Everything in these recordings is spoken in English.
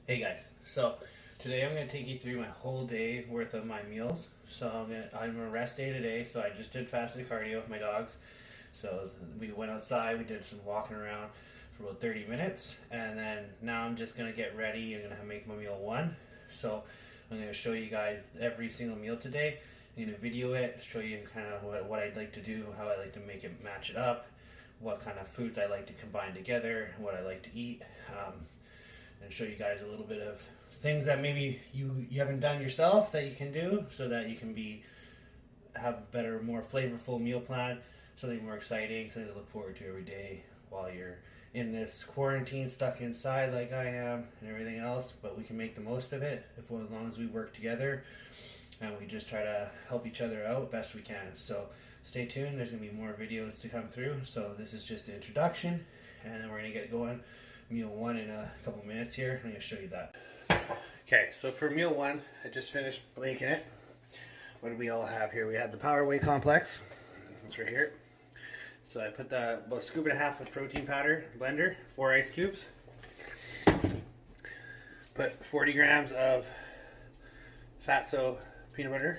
Hey guys, so today I'm going to take you through my whole day worth of my meals. So I'm a rest day today, so I just did fasted cardio with my dogs. So we went outside, we did some walking around for about 30 minutes, and then now I'm just going to get ready. I'm going to make my meal one. So I'm going to show you guys every single meal today. I'm going to video it, show you kind of what I'd like to do, how I like to make it match it up, what kind of foods I like to combine together, what I like to eat. And show you guys a little bit of things that maybe you haven't done yourself that you can do so that you can have a better, more flavorful meal plan, something more exciting, something to look forward to every day while you're in this quarantine, stuck inside like I am and everything else. But we can make the most of it as long as we work together and we just try to help each other out best we can. So stay tuned, there's going to be more videos to come through. So this is just the introduction, and then we're going to get going meal one in a couple minutes here. I'm going to show you that. Okay, so for meal one, I just finished making it. What do we all have here? We had the Power Whey Complex. It's right here. So I put about a scoop and a half of protein powder blender, 4 ice cubes. Put 40 grams of Fatso peanut butter,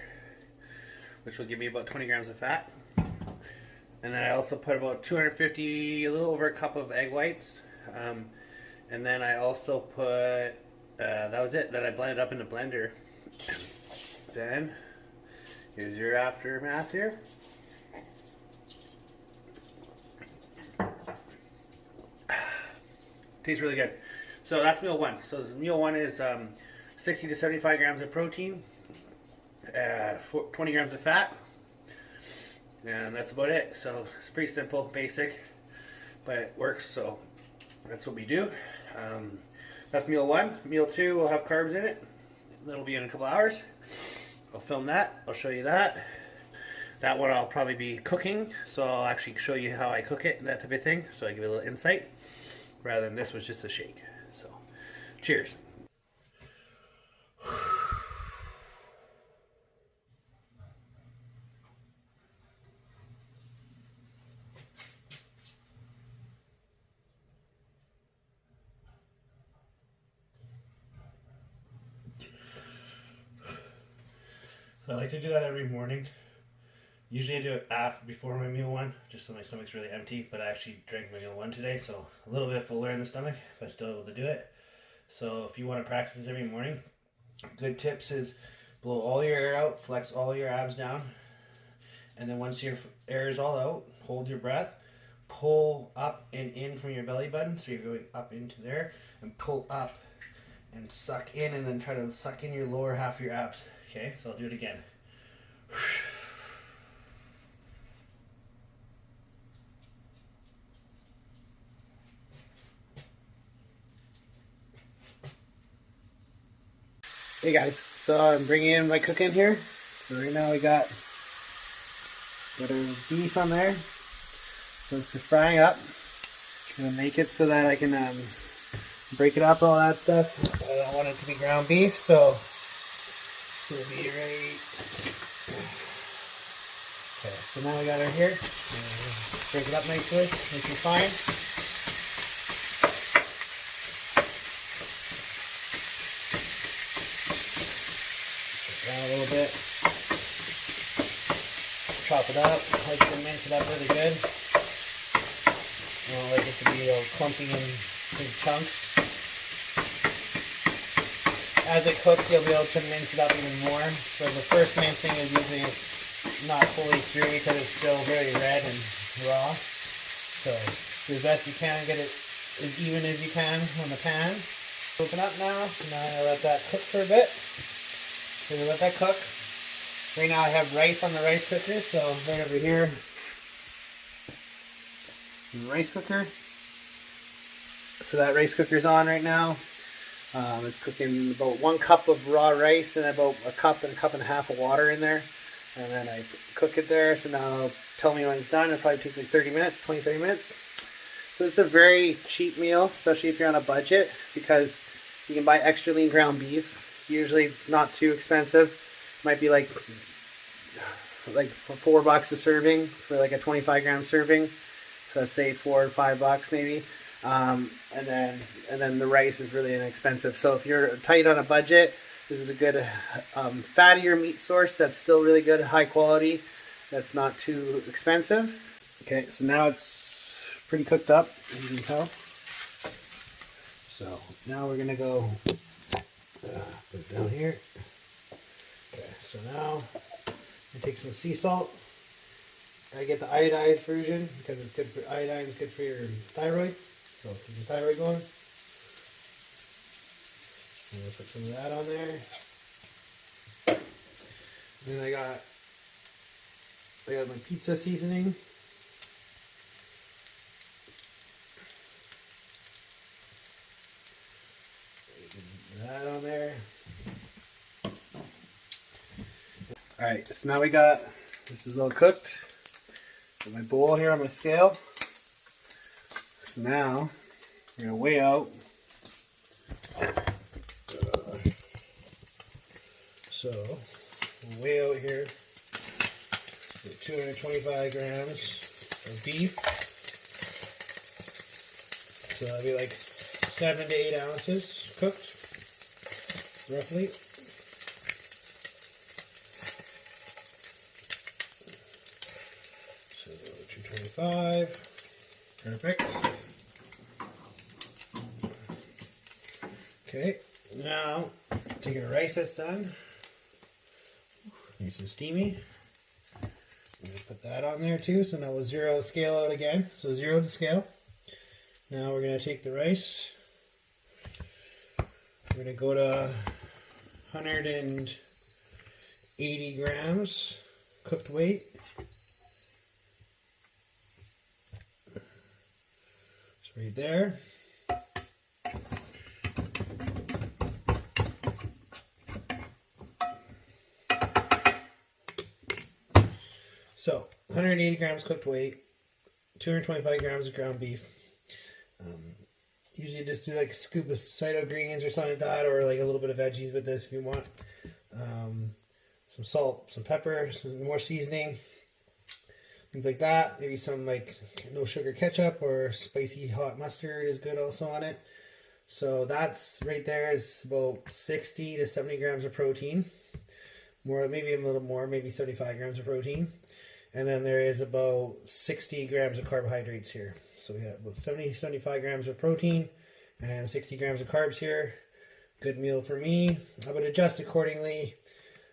which will give me about 20 grams of fat. And then I also put about 250, a little over a cup of egg whites. And then I also put, that was it, that I blended up in the blender. Then, here's your aftermath here. Tastes really good. So that's meal one. So meal one is 60 to 75 grams of protein, 20 grams of fat, and that's about it. So it's pretty simple, basic, but it works, so that's what we do. That's meal one. Meal two will have carbs in it. That'll be in a couple hours. I'll film that. I'll show you that. That one I'll probably be cooking, so I'll actually show you how I cook it and that type of thing, so I give you a little insight, rather than this was just a shake. So, cheers. So I like to do that every morning. Usually I do it before my meal one, just so my stomach's really empty, but I actually drank my meal one today, so a little bit fuller in the stomach, but still able to do it. So if you want to practice this every morning, good tips is blow all your air out, flex all your abs down, and then once your air is all out, hold your breath, pull up and in from your belly button, so you're going up into there, and pull up and suck in, and then try to suck in your lower half of your abs. Okay, so I'll do it again. Hey guys, so I'm bringing in my cooking here. So right now we got our beef on there. So it's frying up. I'm gonna make it so that I can break it up, all that stuff. I don't want it to be ground beef, so it's gonna be right. Okay, so now we got her here. Break it up nicely, make it fine. Down a little bit. Chop it up. I like to mince it up really good. I don't like it to be all clumpy in big chunks. As it cooks, you'll be able to mince it up even more. So the first mincing is usually not fully through because it's still very red and raw. So do the best you can, get it as even as you can on the pan. Open up now, so now I'm going to let that cook for a bit. So we let that cook. Right now I have rice on the rice cooker, so right over here, the rice cooker. So that rice cooker's on right now. It's cooking about 1 cup of raw rice and about a cup and a half of water in there. And then I cook it there, so now tell me when it's done. It'll probably take like 30 minutes, 20-30 minutes. So it's a very cheap meal, especially if you're on a budget, because you can buy extra lean ground beef. Usually not too expensive. Might be like for $4 a serving for like a 25 gram serving. So let's say $4 or $5 maybe. And then the rice is really inexpensive. So if you're tight on a budget, this is a good fattier meat source that's still really good, high quality, that's not too expensive. Okay, so now it's pretty cooked up, as you can tell. So now we're gonna go put it down here. Okay, so now I take some sea salt. I get the iodized version because it's good for iodine. Is good for your thyroid. So keep your thyroid going. I'm gonna put some of that on there. And then I got my pizza seasoning. That on there. All right, so now this is all cooked. Got my bowl here on my scale. So now we're gonna weigh out. So we'll weigh out here 225 grams of beef. So that'll be like 7 to 8 ounces cooked, roughly. So 225. Perfect. Okay, now taking the rice that's done. Nice and steamy. I'm going to put that on there too. So now we'll zero the scale out again. So 0 to scale. Now we're going to take the rice. We're going to go to 180 grams cooked weight. It's right there. So 180 grams cooked weight, 225 grams of ground beef. Usually just do like a scoop of cyto greens or something like that, or like a little bit of veggies with this if you want. Some salt, some pepper, some more seasoning, things like that. Maybe some like no sugar ketchup or spicy hot mustard is good also on it. So that's right there is about 60 to 70 grams of protein. More, maybe a little more, maybe 75 grams of protein. And then there is about 60 grams of carbohydrates here. So we got about 75 grams of protein and 60 grams of carbs here. Good meal for me. I would adjust accordingly.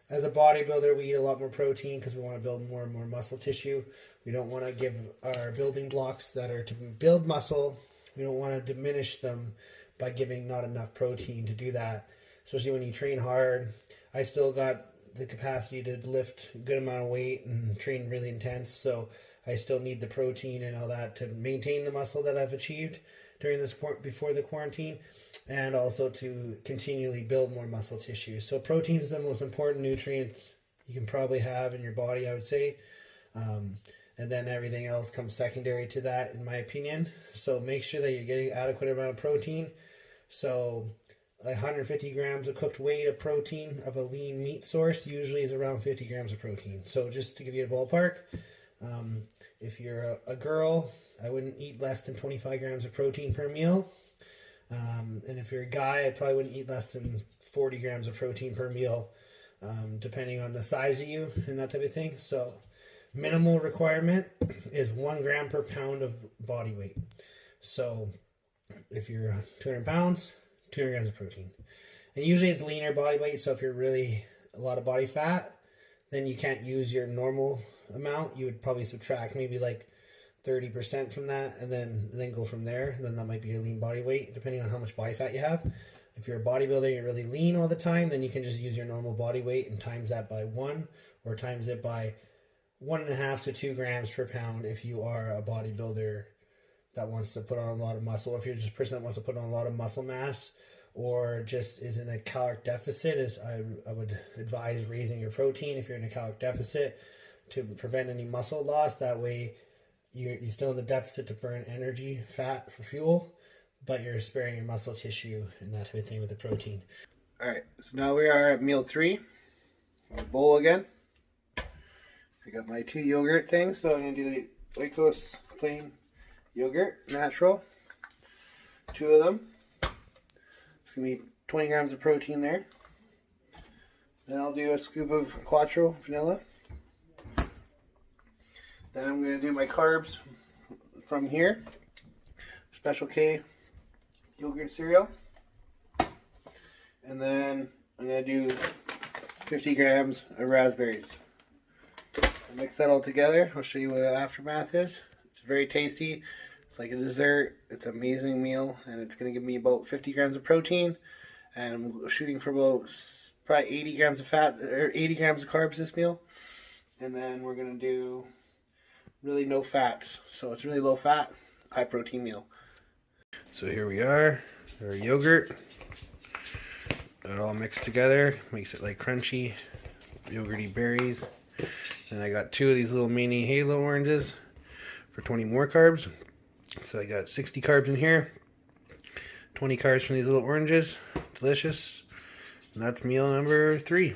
As a bodybuilder, we eat a lot more protein because we want to build more and more muscle tissue. We don't want to give our building blocks that are to build muscle, we don't want to diminish them by giving not enough protein to do that. Especially when you train hard. I still got the capacity to lift a good amount of weight and train really intense, so I still need the protein and all that to maintain the muscle that I've achieved during this before the quarantine, and also to continually build more muscle tissue. So protein is the most important nutrient you can probably have in your body, I would say, and then everything else comes secondary to that, in my opinion. So make sure that you're getting adequate amount of protein. So 150 grams of cooked weight of protein of a lean meat source usually is around 50 grams of protein. So just to give you a ballpark, if you're a girl, I wouldn't eat less than 25 grams of protein per meal. And if you're a guy, I probably wouldn't eat less than 40 grams of protein per meal, depending on the size of you and that type of thing. So minimal requirement is 1 gram per pound of body weight. So if you're 200 pounds, 200 grams of protein. And usually it's leaner body weight, so if you're really a lot of body fat, then you can't use your normal amount. You would probably subtract maybe like 30% from that and then go from there. And then that might be your lean body weight, depending on how much body fat you have. If you're a bodybuilder, you're really lean all the time, then you can just use your normal body weight and times that by 1 or times it by 1.5 to 2 grams per pound if you are a bodybuilder that wants to put on a lot of muscle. If you're just a person that wants to put on a lot of muscle mass or just is in a caloric deficit, I would advise raising your protein if you're in a caloric deficit to prevent any muscle loss. That way you're still in the deficit to burn energy, fat for fuel, but you're sparing your muscle tissue and that type of thing with the protein. All right, so now we are at meal 3. My bowl again. I got my 2 yogurt things, so I'm going to do the Oikos plain yogurt, natural. 2 of them. It's going to be 20 grams of protein there. Then I'll do a scoop of Quattro vanilla. Then I'm going to do my carbs from here. Special K yogurt cereal. And then I'm going to do 50 grams of raspberries. I'll mix that all together. I'll show you what the aftermath is. It's very tasty. It's like a dessert. It's an amazing meal, and it's going to give me about 50 grams of protein. And I'm shooting for about probably 80 grams of fat, or 80 grams of carbs this meal. And then we're going to do really no fats. So it's really low fat, high protein meal. So here we are, our yogurt. It all mixed together, makes it like crunchy, yogurty berries. And I got 2 of these little mini halo oranges for 20 more carbs. So I got 60 carbs in here, 20 carbs from these little oranges. Delicious. And that's meal number 3.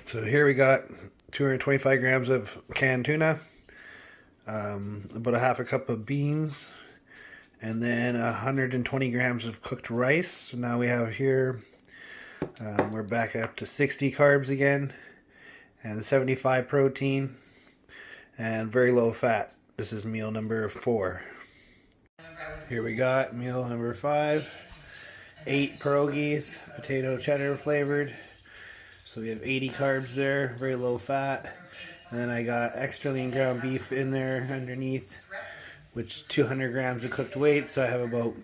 So here we got 225 grams of canned tuna, about a half a cup of beans, and then 120 grams of cooked rice. So now we have here, we're back up to 60 carbs again, and 75 protein, and very low fat. This is meal number 4. Here we got meal number 5. 8 pierogies, potato cheddar flavored. So we have 80 carbs there, very low fat. And then I got extra lean ground beef in there underneath, which 200 grams of cooked weight. So I have about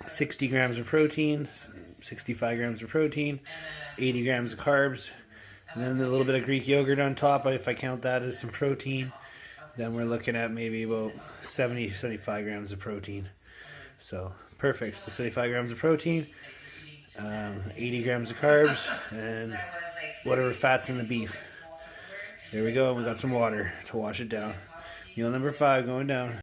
60 grams of protein, 65 grams of protein, 80 grams of carbs. And then a little bit of Greek yogurt on top, if I count that as some protein. Then we're looking at maybe about 75 grams of protein. So perfect. So 75 grams of protein, 80 grams of carbs, and whatever fat's in the beef. There we go. We got some water to wash it down. Meal number 5 going down.